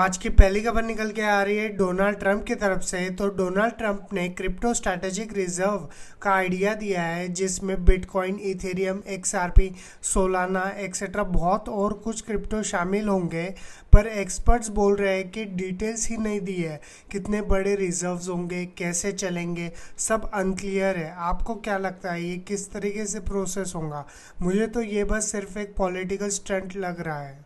आज की पहली खबर निकल के आ रही है डोनाल्ड ट्रंप की तरफ से। तो डोनाल्ड ट्रंप ने क्रिप्टो स्ट्रैटेजिक रिजर्व का आइडिया दिया है, जिसमें bitcoin, Ethereum, XRP, Solana etcetera बहुत और कुछ क्रिप्टो शामिल होंगे। पर एक्सपर्ट्स बोल रहे हैं कि डिटेल्स ही नहीं दी है, कितने बड़े रिजर्व्स होंगे, कैसे चलेंगे, सब अनक्लियर है। आपको क्या लगता है ये किस तरीके से प्रोसेस होगा? मुझे तो ये बस सिर्फ एक पॉलिटिकल स्टंट लग रहा है।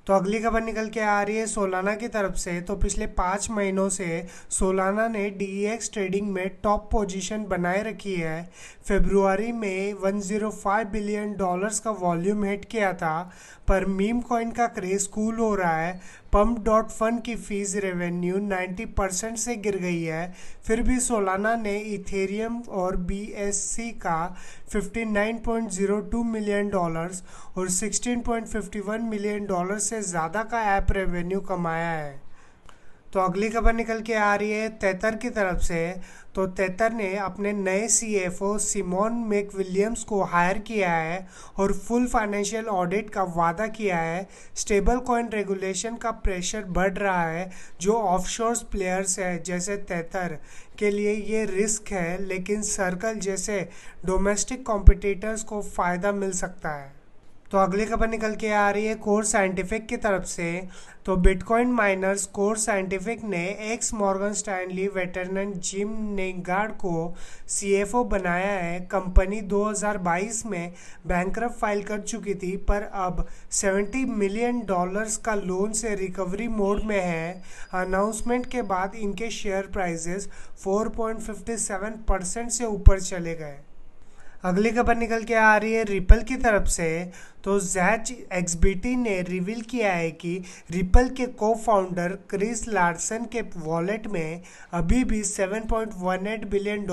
तो अगली खबर निकल के आ रही है सोलाना की तरफ से। तो पिछले 5 महीनों से सोलाना ने डीएक्स ट्रेडिंग में टॉप पोजीशन बनाए रखी है। फेब्रुआरी में $105 बिलियन का वॉल्यूम हिट किया था। पर मीम कॉइन का क्रेज कूल हो रहा है। पम्प डॉट फन की फीस रेवेन्यू 90% से गिर गई है। फिर भी सोलाना ने इथेरियम और बीएससी का $59.02 मिलियन और $16.51 मिलियन से ज़्यादा का ऐप रेवेन्यू कमाया है। तो अगली खबर निकल के आ रही है तेतर की तरफ से। तो तेतर ने अपने नए सीएफओ सिमोन मैकविलियम्स को हायर किया है और फुल फाइनेंशियल ऑडिट का वादा किया है। स्टेबल कॉइन रेगुलेशन का प्रेशर बढ़ रहा है, जो ऑफशोर प्लेयर्स है जैसे तेतर के लिए ये रिस्क है, लेकिन सर्कल जैसे डोमेस्टिक कॉम्पिटिटर्स को फ़ायदा मिल सकता है। तो अगली खबर निकल के आ रही है कोर साइंटिफिक की तरफ से। तो बिटकॉइन माइनर्स कोर साइंटिफिक ने ex Morgan Stanley veteran Jim Negaard को सीएफओ बनाया है। कंपनी 2022 में बैंकरप्ट फाइल कर चुकी थी, पर अब $70 मिलियन का लोन से रिकवरी मोड में है। अनाउंसमेंट के बाद इनके शेयर प्राइसेस 4.57% से ऊपर चले गए। अगली खबर निकल के आ रही है रिपल की तरफ से। तो जैच एक्सबीटी ने रिवील किया है कि रिपल के को फाउंडर क्रिस लार्सन के वॉलेट में अभी भी $7.18 बिलियन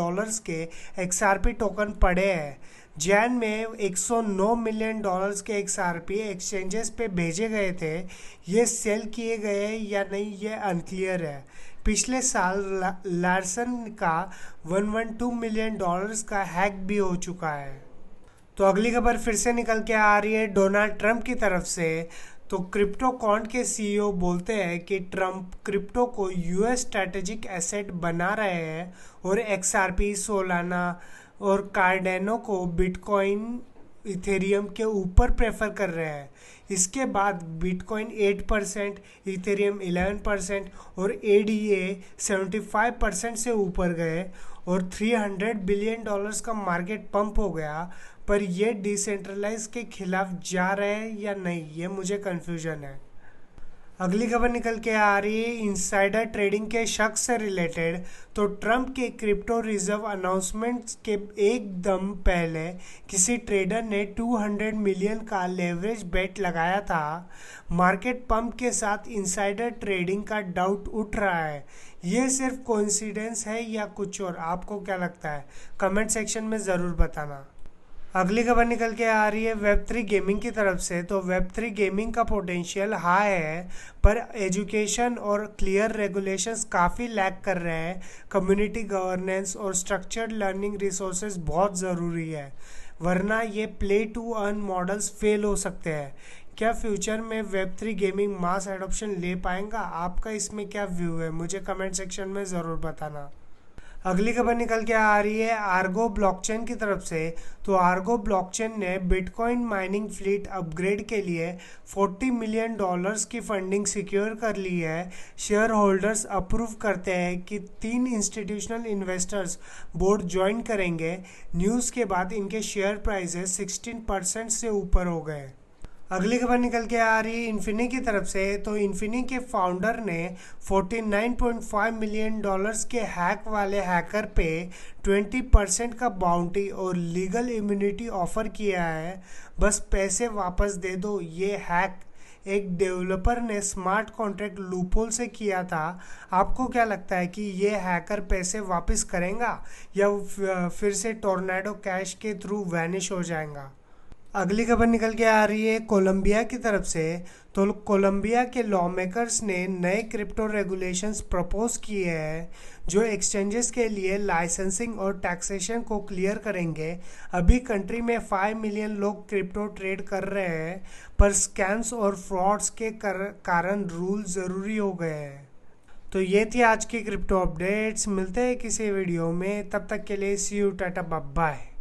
के एक्सआरपी टोकन पड़े हैं। जैन में $109 मिलियन के एक्सआरपी एक्सचेंजेस पे भेजे गए थे। ये सेल किए गए हैं या नहीं, ये अनक्लियर है। पिछले साल लार्सन का $112 मिलियन का हैक भी हो चुका है। तो अगली खबर फिर से निकल के आ रही है डोनाल्ड ट्रंप की तरफ से। तो क्रिप्टो कॉन्ट के सीईओ बोलते हैं कि ट्रंप क्रिप्टो को यूएस स्ट्रैटेजिक एसेट बना रहे हैं और एक्सआरपी, सोलाना और कार्डेनो को बिटकॉइन, इथेरियम के ऊपर प्रेफर कर रहे हैं। इसके बाद बिटकॉइन 8%, इथेरियम 11% और एडीए 75% से ऊपर गए और $300 बिलियन का मार्केट पंप हो गया। पर ये डिसेंट्रलाइज के खिलाफ जा रहे हैं या नहीं, ये मुझे कन्फ्यूजन है। अगली खबर निकल के आ रही है इनसाइडर ट्रेडिंग के शक से रिलेटेड। तो ट्रंप के क्रिप्टो रिजर्व अनाउंसमेंट के एकदम पहले किसी ट्रेडर ने 200 मिलियन का लेवरेज बेट लगाया था। मार्केट पंप के साथ इनसाइडर ट्रेडिंग का डाउट उठ रहा है। ये सिर्फ कोइंसिडेंस है या कुछ और? आपको क्या लगता है? कमेंट सेक्शन में ज़रूर बताना। अगली खबर निकल के आ रही है वेब3 गेमिंग की तरफ से। तो वेब3 गेमिंग का पोटेंशियल हाई है, पर एजुकेशन और क्लियर रेगुलेशंस काफ़ी लैक कर रहे हैं। कम्युनिटी गवर्नेंस और स्ट्रक्चर्ड लर्निंग रिसोर्सेज बहुत ज़रूरी है, वरना ये play to earn models fail हो सकते हैं। क्या फ्यूचर में वेब3 गेमिंग मास एडॉप्शन ले पाएंगा? आपका इसमें क्या व्यू है? मुझे कमेंट सेक्शन में ज़रूर बताना। अगली खबर निकल के आ रही है आर्गो ब्लॉकचेन की तरफ से। तो आर्गो ब्लॉकचेन ने बिटकॉइन माइनिंग फ्लीट अपग्रेड के लिए $40 मिलियन की फंडिंग सिक्योर कर ली है। शेयर होल्डर्स अप्रूव करते हैं कि 3 इंस्टीट्यूशनल इन्वेस्टर्स बोर्ड ज्वाइन करेंगे। न्यूज़ के बाद इनके शेयर प्राइसेस 16% से ऊपर हो गए। अगली खबर निकल के आ रही है इन्फिनी की तरफ से। तो इन्फिनी के फाउंडर ने $49.5 मिलियन के हैक वाले हैकर पे 20% का बाउंटी और लीगल इम्यूनिटी ऑफर किया है। बस पैसे वापस दे दो। ये हैक एक डेवलपर ने स्मार्ट कॉन्ट्रैक्ट लूपहोल से किया था। आपको क्या लगता है कि ये हैकर पैसे वापस करेगा या फिर से टोर्नेडो कैश के थ्रू वैनिश हो जाएगा? अगली खबर निकल के आ रही है कोलंबिया की तरफ से। तो कोलंबिया के लॉ मेकर्स ने नए क्रिप्टो रेगुलेशंस प्रपोज किए हैं जो एक्सचेंजेस के लिए लाइसेंसिंग और टैक्सेशन को क्लियर करेंगे। अभी कंट्री में 5 मिलियन लोग क्रिप्टो ट्रेड कर रहे हैं, पर स्कैम्स और फ्रॉड्स के कारण रूल ज़रूरी हो गए हैं। तो ये थी आज की क्रिप्टो अपडेट्स। मिलते हैं किसी वीडियो में, तब तक के लिए सी यू, टाटा, बाय बाय।